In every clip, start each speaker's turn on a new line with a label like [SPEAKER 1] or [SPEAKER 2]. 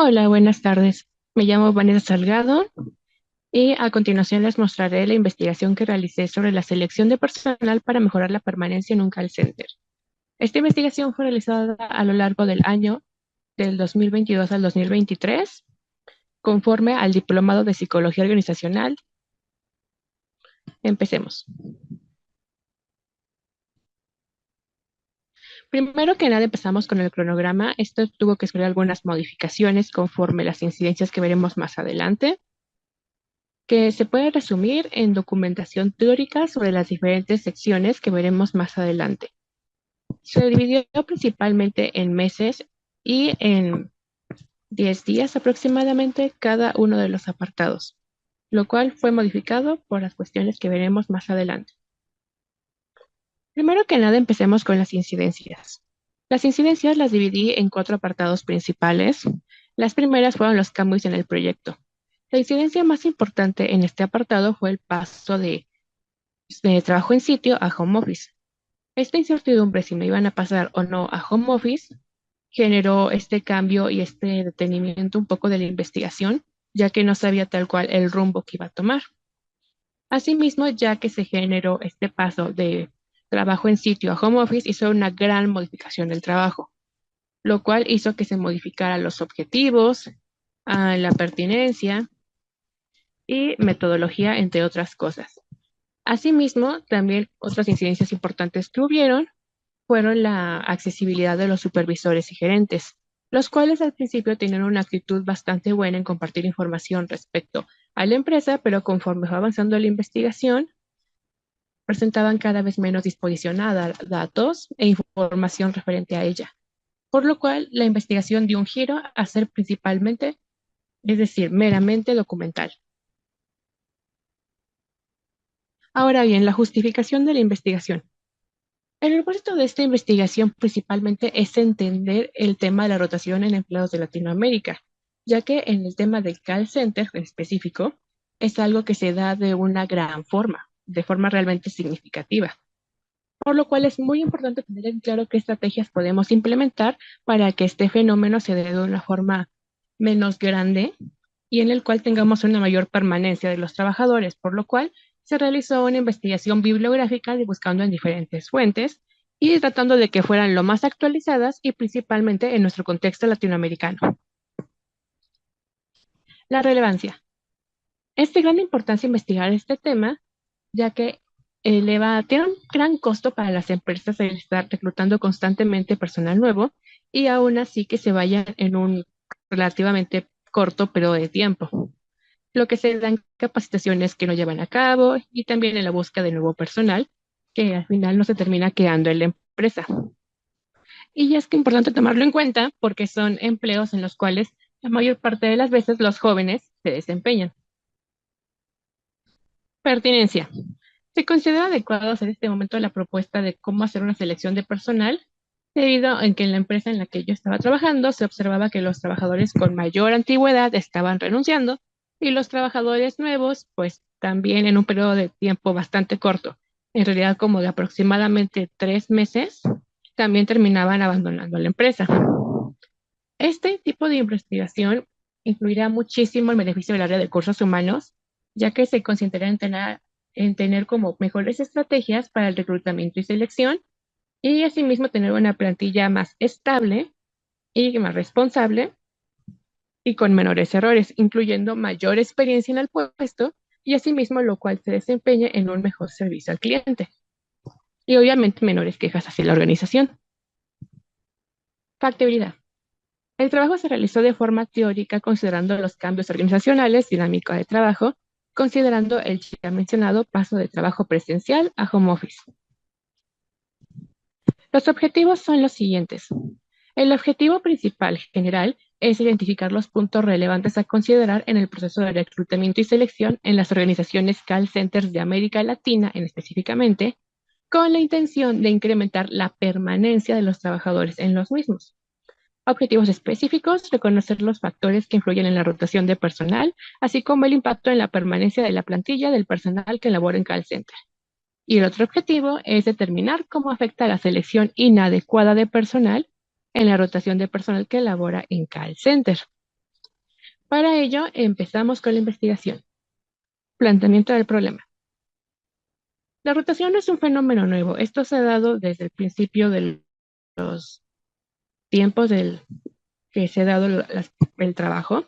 [SPEAKER 1] Hola, buenas tardes. Me llamo Vanessa Salgado y a continuación les mostraré la investigación que realicé sobre la selección de personal para mejorar la permanencia en un call center. Esta investigación fue realizada a lo largo del año del 2022 al 2023, conforme al Diplomado de Psicología Organizacional. Empecemos. Primero que nada empezamos con el cronograma. Esto tuvo que sufrir algunas modificaciones conforme las incidencias que veremos más adelante, que se puede resumir en documentación teórica sobre las diferentes secciones que veremos más adelante. Se dividió principalmente en meses y en 10 días aproximadamente cada uno de los apartados, lo cual fue modificado por las cuestiones que veremos más adelante. Primero que nada, empecemos con las incidencias. Las incidencias las dividí en 4 apartados principales. Las primeras fueron los cambios en el proyecto. La incidencia más importante en este apartado fue el paso de trabajo en sitio a home office. Esta incertidumbre si me iban a pasar o no a home office generó este cambio y este detenimiento un poco de la investigación, ya que no sabía tal cual el rumbo que iba a tomar. Asimismo, ya que se generó este paso de trabajo en sitio a home office, hizo una gran modificación del trabajo, lo cual hizo que se modificaran los objetivos, la pertinencia y metodología, entre otras cosas. Asimismo, también otras incidencias importantes que hubieron fueron la accesibilidad de los supervisores y gerentes, los cuales al principio tenían una actitud bastante buena en compartir información respecto a la empresa, pero conforme fue avanzando la investigación, presentaban cada vez menos disposición a dar datos e información referente a ella, por lo cual la investigación dio un giro a ser principalmente, es decir, meramente documental. Ahora bien, la justificación de la investigación. El propósito de esta investigación principalmente es entender el tema de la rotación en empleados de Latinoamérica, ya que en el tema del call center en específico es algo que se da de una gran forma, de forma realmente significativa, por lo cual es muy importante tener en claro qué estrategias podemos implementar para que este fenómeno se dé de una forma menos grande y en el cual tengamos una mayor permanencia de los trabajadores, por lo cual se realizó una investigación bibliográfica buscando en diferentes fuentes y tratando de que fueran lo más actualizadas y principalmente en nuestro contexto latinoamericano. La relevancia. Es de gran importancia investigar este tema, ya que tiene un gran costo para las empresas el estar reclutando constantemente personal nuevo y aún así que se vayan en un relativamente corto periodo de tiempo, lo que se dan capacitaciones que no llevan a cabo y también en la búsqueda de nuevo personal que al final no se termina quedando en la empresa. Y es que es importante tomarlo en cuenta porque son empleos en los cuales la mayor parte de las veces los jóvenes se desempeñan. Pertinencia. Se considera adecuado hacer en este momento la propuesta de cómo hacer una selección de personal, debido a que en la empresa en la que yo estaba trabajando se observaba que los trabajadores con mayor antigüedad estaban renunciando y los trabajadores nuevos, pues también en un periodo de tiempo bastante corto, en realidad como de aproximadamente 3 meses, también terminaban abandonando la empresa. Este tipo de investigación incluirá muchísimo el beneficio del área de recursos humanos, ya que se concentrará en tener como mejores estrategias para el reclutamiento y selección y asimismo tener una plantilla más estable y más responsable y con menores errores, incluyendo mayor experiencia en el puesto y asimismo lo cual se desempeñe en un mejor servicio al cliente y obviamente menores quejas hacia la organización. Factibilidad. El trabajo se realizó de forma teórica considerando los cambios organizacionales, dinámica de trabajo, considerando el ya mencionado paso de trabajo presencial a home office. Los objetivos son los siguientes. El objetivo principal general es identificar los puntos relevantes a considerar en el proceso de reclutamiento y selección en las organizaciones call centers de América Latina, en específicamente, con la intención de incrementar la permanencia de los trabajadores en los mismos. Objetivos específicos, reconocer los factores que influyen en la rotación de personal, así como el impacto en la permanencia de la plantilla del personal que labora en call center. Y el otro objetivo es determinar cómo afecta la selección inadecuada de personal en la rotación de personal que labora en call center. Para ello, empezamos con la investigación. Planteamiento del problema. La rotación no es un fenómeno nuevo. Esto se ha dado desde el principio de los tiempos que se ha dado el trabajo.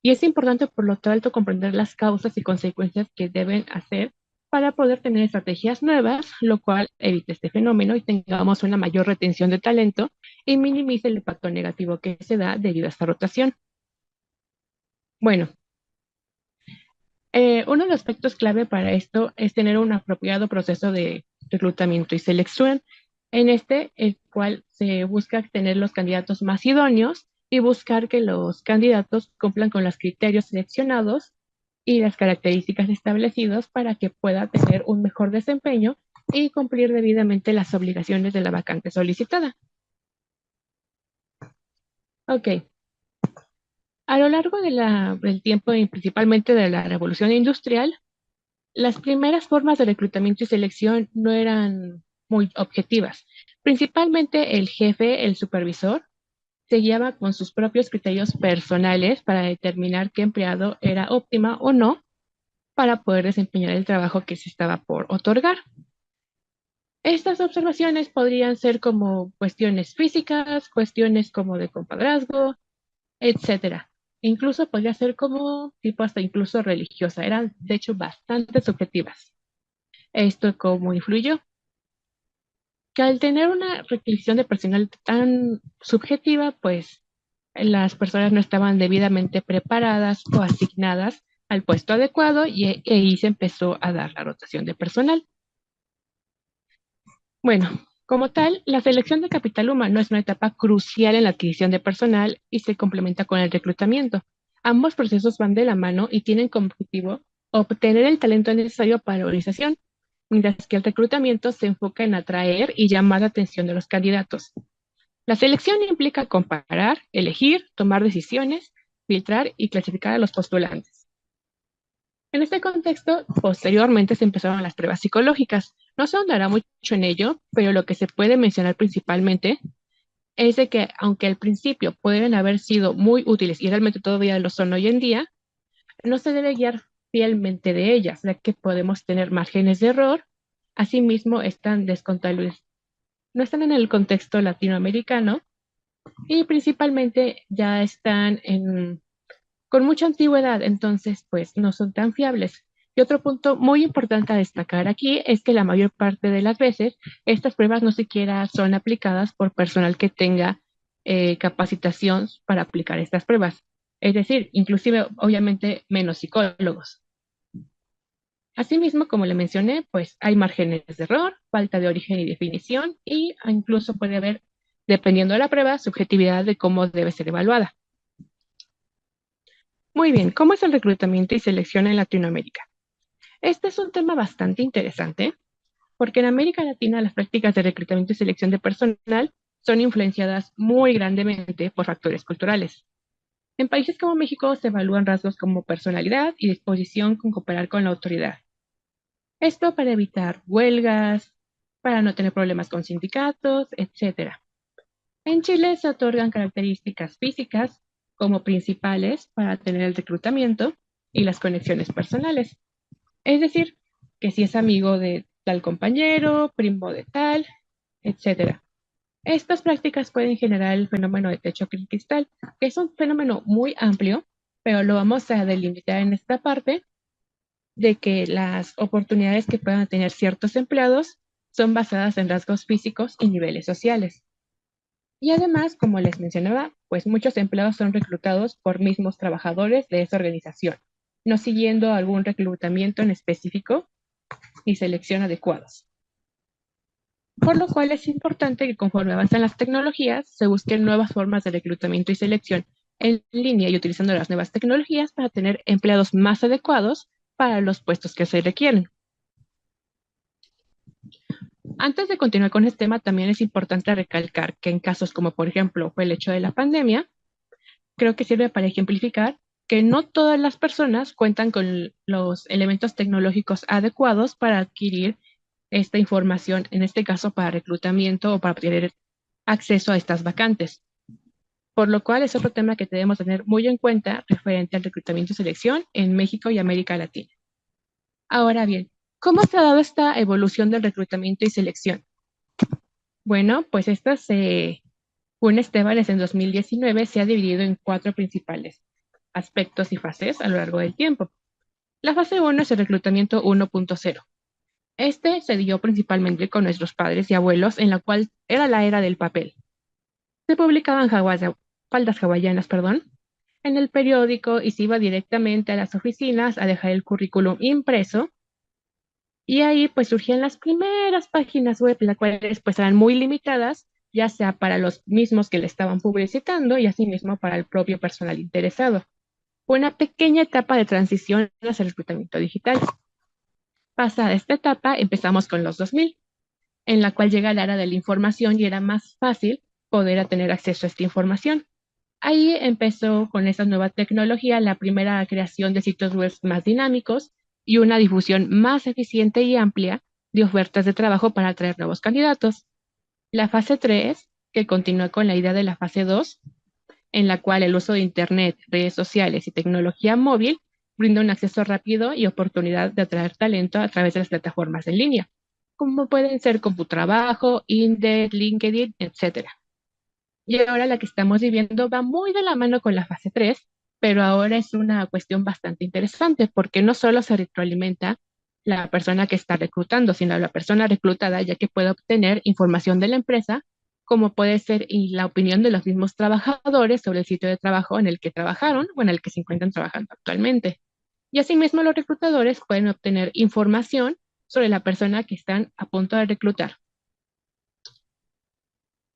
[SPEAKER 1] Y es importante, por lo tanto, comprender las causas y consecuencias que deben hacer para poder tener estrategias nuevas, lo cual evite este fenómeno y tengamos una mayor retención de talento y minimice el impacto negativo que se da debido a esta rotación. Bueno, uno de los aspectos clave para esto es tener un apropiado proceso de reclutamiento y selección, en el cual se busca tener los candidatos más idóneos y buscar que los candidatos cumplan con los criterios seleccionados y las características establecidas para que pueda tener un mejor desempeño y cumplir debidamente las obligaciones de la vacante solicitada. Ok, a lo largo del tiempo y principalmente de la revolución industrial, las primeras formas de reclutamiento y selección no eran muy objetivas. Principalmente el jefe, el supervisor, se guiaba con sus propios criterios personales para determinar qué empleado era óptima o no para poder desempeñar el trabajo que se estaba por otorgar. Estas observaciones podrían ser como cuestiones físicas, cuestiones como de compadrazgo, etcétera. Incluso podría ser como tipo hasta incluso religiosa. Eran, de hecho, bastante subjetivas. ¿Esto cómo influyó? Que al tener una requisición de personal tan subjetiva, pues las personas no estaban debidamente preparadas o asignadas al puesto adecuado y ahí se empezó a dar la rotación de personal. Bueno, como tal, la selección de capital humano es una etapa crucial en la adquisición de personal y se complementa con el reclutamiento. Ambos procesos van de la mano y tienen como objetivo obtener el talento necesario para la organización, mientras que el reclutamiento se enfoca en atraer y llamar la atención de los candidatos. La selección implica comparar, elegir, tomar decisiones, filtrar y clasificar a los postulantes. En este contexto, posteriormente se empezaron las pruebas psicológicas. No se ahondará mucho en ello, pero lo que se puede mencionar principalmente es de que, aunque al principio pueden haber sido muy útiles y realmente todavía lo son hoy en día, no se debe guiar fielmente de ellas, ya que podemos tener márgenes de error. Asimismo, no están en el contexto latinoamericano y principalmente ya están con mucha antigüedad, entonces pues no son tan fiables. Y otro punto muy importante a destacar aquí es que la mayor parte de las veces estas pruebas no siquiera son aplicadas por personal que tenga capacitación para aplicar estas pruebas. Es decir, inclusive obviamente menos psicólogos. Asimismo, como le mencioné, pues hay márgenes de error, falta de origen y definición, y incluso puede haber, dependiendo de la prueba, subjetividad de cómo debe ser evaluada. Muy bien, ¿cómo es el reclutamiento y selección en Latinoamérica? Este es un tema bastante interesante, porque en América Latina las prácticas de reclutamiento y selección de personal son influenciadas muy grandemente por factores culturales. En países como México se evalúan rasgos como personalidad y disposición con cooperar con la autoridad. Esto para evitar huelgas, para no tener problemas con sindicatos, etcétera. En Chile se otorgan características físicas como principales para tener el reclutamiento y las conexiones personales. Es decir, que si es amigo de tal compañero, primo de tal, etcétera. Estas prácticas pueden generar el fenómeno de techo cristal, que es un fenómeno muy amplio, pero lo vamos a delimitar en esta parte de que las oportunidades que puedan tener ciertos empleados son basadas en rasgos físicos y niveles sociales. Y además, como les mencionaba, pues muchos empleados son reclutados por mismos trabajadores de esa organización, no siguiendo algún reclutamiento en específico ni selección adecuados. Por lo cual es importante que conforme avanzan las tecnologías, se busquen nuevas formas de reclutamiento y selección en línea y utilizando las nuevas tecnologías para tener empleados más adecuados para los puestos que se requieren. Antes de continuar con este tema, también es importante recalcar que en casos como por ejemplo fue el hecho de la pandemia, creo que sirve para ejemplificar que no todas las personas cuentan con los elementos tecnológicos adecuados para adquirir esta información, en este caso para reclutamiento o para obtener acceso a estas vacantes. por lo cual es otro tema que debemos tener muy en cuenta referente al reclutamiento y selección en México y América Latina. Ahora bien, ¿cómo se ha dado esta evolución del reclutamiento y selección? Bueno, pues según Estebanes en 2019 se ha dividido en cuatro principales aspectos y fases a lo largo del tiempo. La fase 1 es el reclutamiento 1.0. Este se dio principalmente con nuestros padres y abuelos, en la cual era la era del papel. Se publicaban faldas hawaianas, en el periódico y se iba directamente a las oficinas a dejar el currículum impreso. Y ahí pues surgían las primeras páginas web, las cuales pues eran muy limitadas, ya sea para los mismos que le estaban publicitando y asimismo para el propio personal interesado. Fue una pequeña etapa de transición hacia el reclutamiento digital. Pasada esta etapa, empezamos con los 2000, en la cual llega la era de la información y era más fácil poder tener acceso a esta información. Ahí empezó con esa nueva tecnología la primera creación de sitios web más dinámicos y una difusión más eficiente y amplia de ofertas de trabajo para atraer nuevos candidatos. La fase 3, que continúa con la idea de la fase 2, en la cual el uso de Internet, redes sociales y tecnología móvil brinda un acceso rápido y oportunidad de atraer talento a través de las plataformas en línea, como pueden ser Computrabajo, Indeed, LinkedIn, etcétera. Y ahora la que estamos viviendo va muy de la mano con la fase 3, pero ahora es una cuestión bastante interesante porque no solo se retroalimenta la persona que está reclutando, sino la persona reclutada, ya que puede obtener información de la empresa, como puede ser y la opinión de los mismos trabajadores sobre el sitio de trabajo en el que trabajaron o en el que se encuentran trabajando actualmente. Y asimismo los reclutadores pueden obtener información sobre la persona que están a punto de reclutar.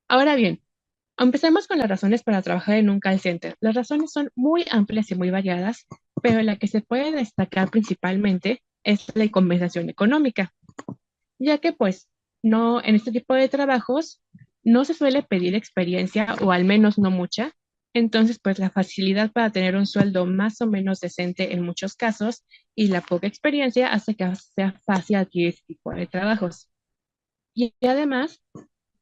[SPEAKER 1] Ahora bien, empecemos con las razones para trabajar en un call center. Las razones son muy amplias y muy variadas, pero la que se puede destacar principalmente es la compensación económica, ya que pues no en este tipo de trabajos no se suele pedir experiencia o al menos no mucha. Entonces, pues la facilidad para tener un sueldo más o menos decente en muchos casos y la poca experiencia hace que sea fácil adquirir este tipo de trabajos. Y además,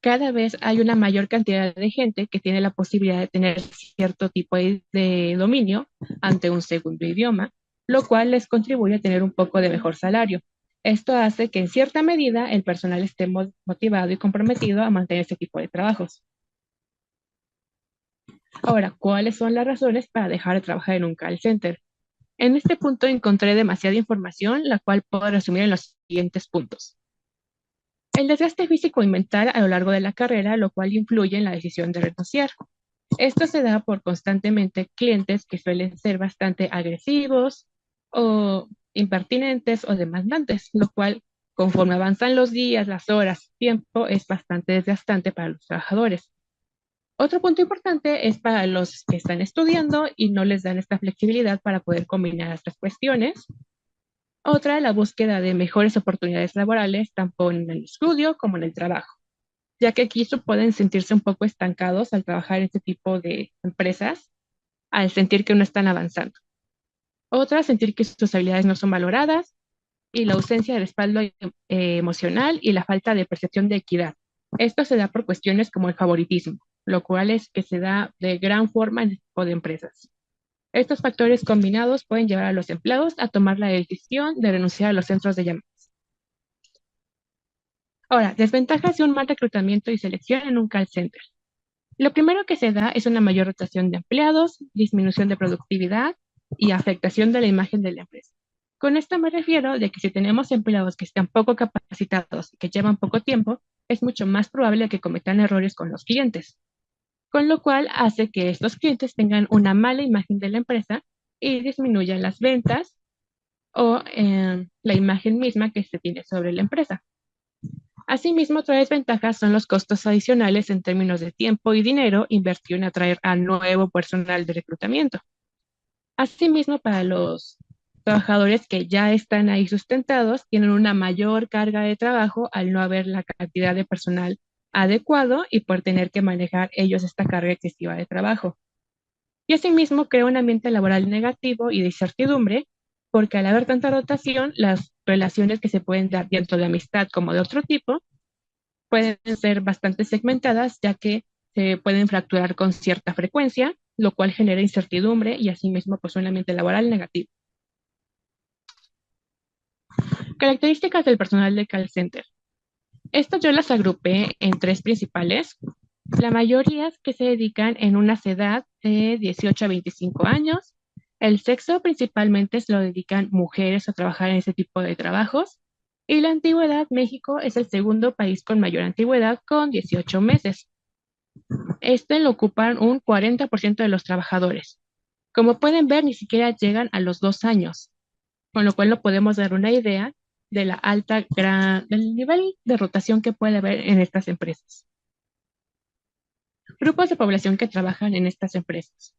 [SPEAKER 1] cada vez hay una mayor cantidad de gente que tiene la posibilidad de tener cierto tipo de dominio ante un segundo idioma, lo cual les contribuye a tener un poco de mejor salario. Esto hace que en cierta medida el personal esté motivado y comprometido a mantener este tipo de trabajos. Ahora, ¿cuáles son las razones para dejar de trabajar en un call center? En este punto encontré demasiada información, la cual puedo resumir en los siguientes puntos. El desgaste físico y mental a lo largo de la carrera, lo cual influye en la decisión de renunciar. Esto se da por constantemente clientes que suelen ser bastante agresivos o impertinentes o demandantes, lo cual conforme avanzan los días, las horas, tiempo, es bastante desgastante para los trabajadores. Otro punto importante es para los que están estudiando y no les dan esta flexibilidad para poder combinar estas cuestiones. Otra, la búsqueda de mejores oportunidades laborales, tanto en el estudio como en el trabajo, ya que aquí pueden sentirse un poco estancados al trabajar en este tipo de empresas, al sentir que no están avanzando. Otra, sentir que sus habilidades no son valoradas y la ausencia de respaldo emocional y la falta de percepción de equidad. Esto se da por cuestiones como el favoritismo, lo cual es que se da de gran forma en este tipo de empresas. Estos factores combinados pueden llevar a los empleados a tomar la decisión de renunciar a los centros de llamadas. Ahora, desventajas de un mal reclutamiento y selección en un call center. Lo primero que se da es una mayor rotación de empleados, disminución de productividad y afectación de la imagen de la empresa. Con esto me refiero de que si tenemos empleados que están poco capacitados y que llevan poco tiempo, es mucho más probable que cometan errores con los clientes, con lo cual hace que estos clientes tengan una mala imagen de la empresa y disminuyan las ventas o la imagen misma que se tiene sobre la empresa. Asimismo, otra desventaja son los costos adicionales en términos de tiempo y dinero invertido en atraer a nuevo personal de reclutamiento. Asimismo, para los trabajadores que ya están ahí sustentados, tienen una mayor carga de trabajo al no haber la cantidad de personal adecuado y por tener que manejar ellos esta carga excesiva de trabajo. Y asimismo crea un ambiente laboral negativo y de incertidumbre, porque al haber tanta rotación, las relaciones que se pueden dar tanto de amistad como de otro tipo pueden ser bastante segmentadas, ya que se pueden fracturar con cierta frecuencia, lo cual genera incertidumbre y asimismo pues un ambiente laboral negativo. Características del personal de call center. Estas yo las agrupé en tres principales. La mayoría que se dedican en una edad de 18 a 25 años. El sexo principalmente se lo dedican mujeres a trabajar en ese tipo de trabajos. Y la antigüedad, México es el segundo país con mayor antigüedad con 18 meses. Este lo ocupan un 40% de los trabajadores. Como pueden ver, ni siquiera llegan a los 2 años, con lo cual no podemos dar una idea de la del nivel de rotación que puede haber en estas empresas. Grupos de población que trabajan en estas empresas.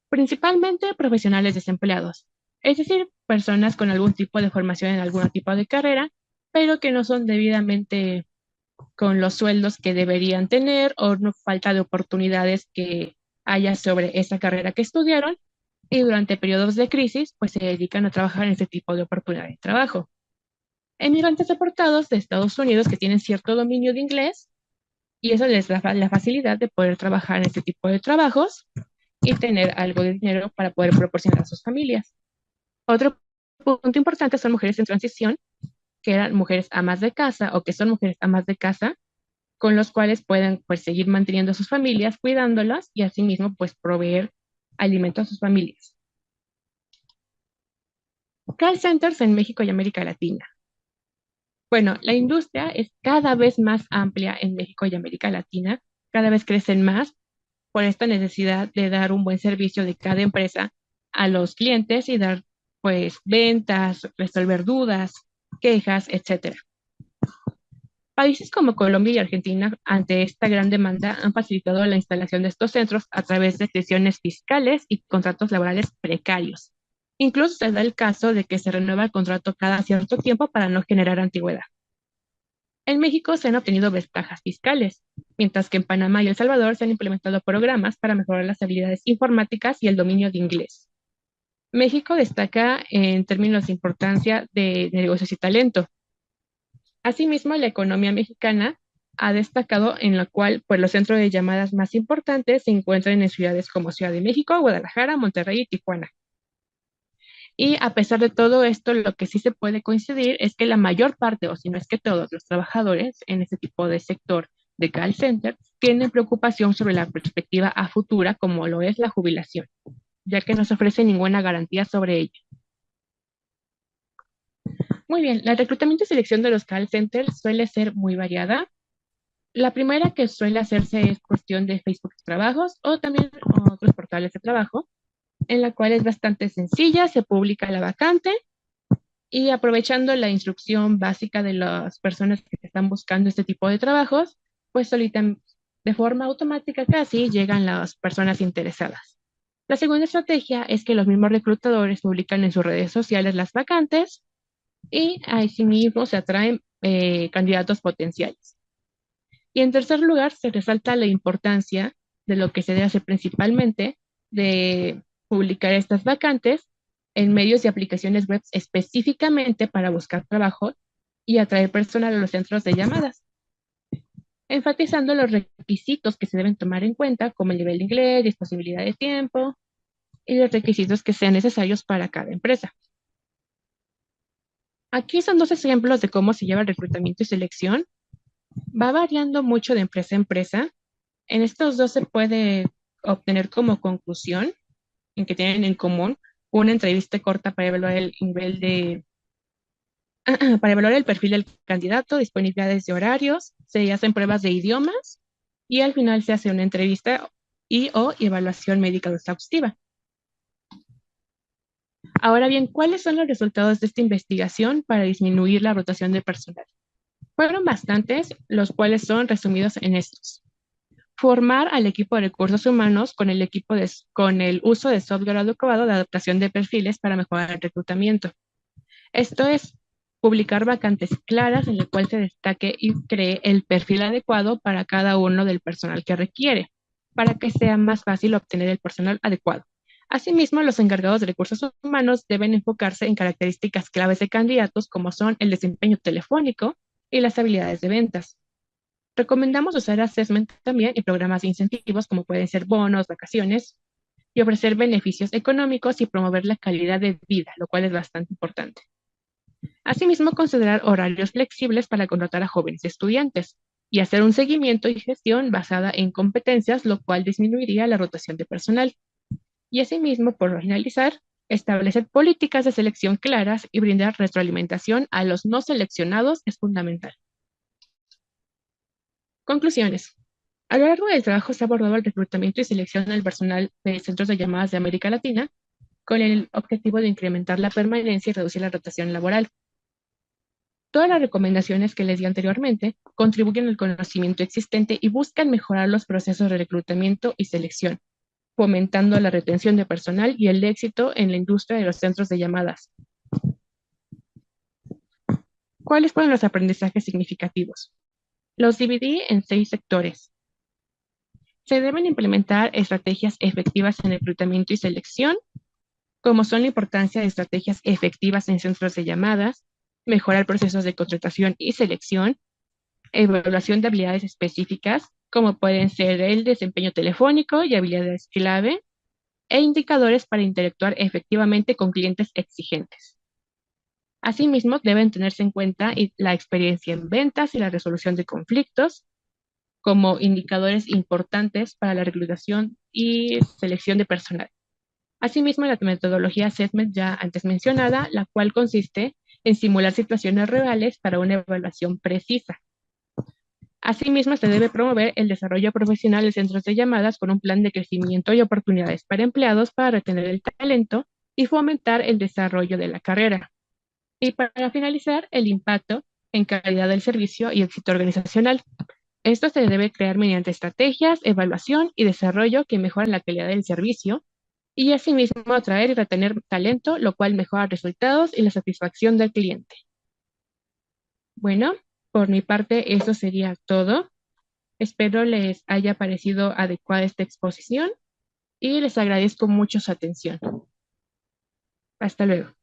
[SPEAKER 1] Principalmente profesionales desempleados, es decir, personas con algún tipo de formación en algún tipo de carrera, pero que no son debidamente con los sueldos que deberían tener o no falta de oportunidades que haya sobre esa carrera que estudiaron y durante periodos de crisis pues se dedican a trabajar en ese tipo de oportunidades de trabajo. Emigrantes deportados de Estados Unidos que tienen cierto dominio de inglés y eso les da la facilidad de poder trabajar en este tipo de trabajos y tener algo de dinero para poder proporcionar a sus familias. Otro punto importante son mujeres en transición, que eran mujeres amas de casa o que son mujeres amas de casa, con los cuales pueden pues seguir manteniendo a sus familias, cuidándolas y asimismo pues proveer alimento a sus familias. Call centers en México y América Latina. Bueno, la industria es cada vez más amplia en México y América Latina, cada vez crecen más por esta necesidad de dar un buen servicio de cada empresa a los clientes y dar pues ventas, resolver dudas, quejas, etcétera. Países como Colombia y Argentina, ante esta gran demanda, han facilitado la instalación de estos centros a través de excepciones fiscales y contratos laborales precarios. Incluso se da el caso de que se renueva el contrato cada cierto tiempo para no generar antigüedad. En México se han obtenido ventajas fiscales, mientras que en Panamá y El Salvador se han implementado programas para mejorar las habilidades informáticas y el dominio de inglés. México destaca en términos de importancia de negocios y talento. Asimismo, la economía mexicana ha destacado en la cual pues, los centros de llamadas más importantes se encuentran en ciudades como Ciudad de México, Guadalajara, Monterrey y Tijuana. Y a pesar de todo esto, lo que sí se puede coincidir es que la mayor parte, o si no es que todos los trabajadores en este tipo de sector de call center tienen preocupación sobre la perspectiva a futura, como lo es la jubilación, ya que no se ofrece ninguna garantía sobre ello. Muy bien, el reclutamiento y selección de los call centers suele ser muy variada. La primera que suele hacerse es cuestión de Facebook Trabajos o también otros portales de trabajo, en la cual es bastante sencilla, se publica la vacante y aprovechando la instrucción básica de las personas que están buscando este tipo de trabajos, pues solitan de forma automática casi llegan las personas interesadas. La segunda estrategia es que los mismos reclutadores publican en sus redes sociales las vacantes y asimismo se atraen candidatos potenciales. Y en tercer lugar, se resalta la importancia de lo que se debe hacer principalmente de publicar estas vacantes en medios y aplicaciones web específicamente para buscar trabajo y atraer personal a los centros de llamadas, enfatizando los requisitos que se deben tomar en cuenta, como el nivel de inglés, disponibilidad de tiempo y los requisitos que sean necesarios para cada empresa. Aquí son dos ejemplos de cómo se lleva el reclutamiento y selección. Va variando mucho de empresa a empresa. En estos dos se puede obtener como conclusión en que tienen en común una entrevista corta para evaluar el nivel de, para evaluar el perfil del candidato, disponibilidades de horarios, se hacen pruebas de idiomas y al final se hace una entrevista y o evaluación médica exhaustiva. Ahora bien, ¿cuáles son los resultados de esta investigación para disminuir la rotación de personal? Fueron bastantes, los cuales son resumidos en estos. Formar al equipo de recursos humanos con con el uso de software adecuado de adaptación de perfiles para mejorar el reclutamiento. Esto es publicar vacantes claras en el cual se destaque y cree el perfil adecuado para cada uno del personal que requiere, para que sea más fácil obtener el personal adecuado. Asimismo, los encargados de recursos humanos deben enfocarse en características claves de candidatos como son el desempeño telefónico y las habilidades de ventas. Recomendamos usar assessment también en programas de incentivos como pueden ser bonos, vacaciones y ofrecer beneficios económicos y promover la calidad de vida, lo cual es bastante importante. Asimismo, considerar horarios flexibles para contratar a jóvenes estudiantes y hacer un seguimiento y gestión basada en competencias, lo cual disminuiría la rotación de personal. Y asimismo, por finalizar, establecer políticas de selección claras y brindar retroalimentación a los no seleccionados es fundamental. Conclusiones. A lo largo del trabajo se ha abordado el reclutamiento y selección del personal de centros de llamadas de América Latina con el objetivo de incrementar la permanencia y reducir la rotación laboral. Todas las recomendaciones que les di anteriormente contribuyen al conocimiento existente y buscan mejorar los procesos de reclutamiento y selección, fomentando la retención de personal y el éxito en la industria de los centros de llamadas. ¿Cuáles fueron los aprendizajes significativos? Los dividí en 6 sectores. Se deben implementar estrategias efectivas en reclutamiento y selección, como son la importancia de estrategias efectivas en centros de llamadas, mejorar procesos de contratación y selección, evaluación de habilidades específicas, como pueden ser el desempeño telefónico y habilidades clave, e indicadores para interactuar efectivamente con clientes exigentes. Asimismo, deben tenerse en cuenta la experiencia en ventas y la resolución de conflictos como indicadores importantes para la reclutación y selección de personal. Asimismo, la metodología assessment ya antes mencionada, la cual consiste en simular situaciones reales para una evaluación precisa. Asimismo, se debe promover el desarrollo profesional de centros de llamadas con un plan de crecimiento y oportunidades para empleados para retener el talento y fomentar el desarrollo de la carrera. Y para finalizar, el impacto en calidad del servicio y éxito organizacional. Esto se debe crear mediante estrategias, evaluación y desarrollo que mejoran la calidad del servicio y asimismo atraer y retener talento, lo cual mejora resultados y la satisfacción del cliente. Bueno, por mi parte eso sería todo. Espero les haya parecido adecuada esta exposición y les agradezco mucho su atención. Hasta luego.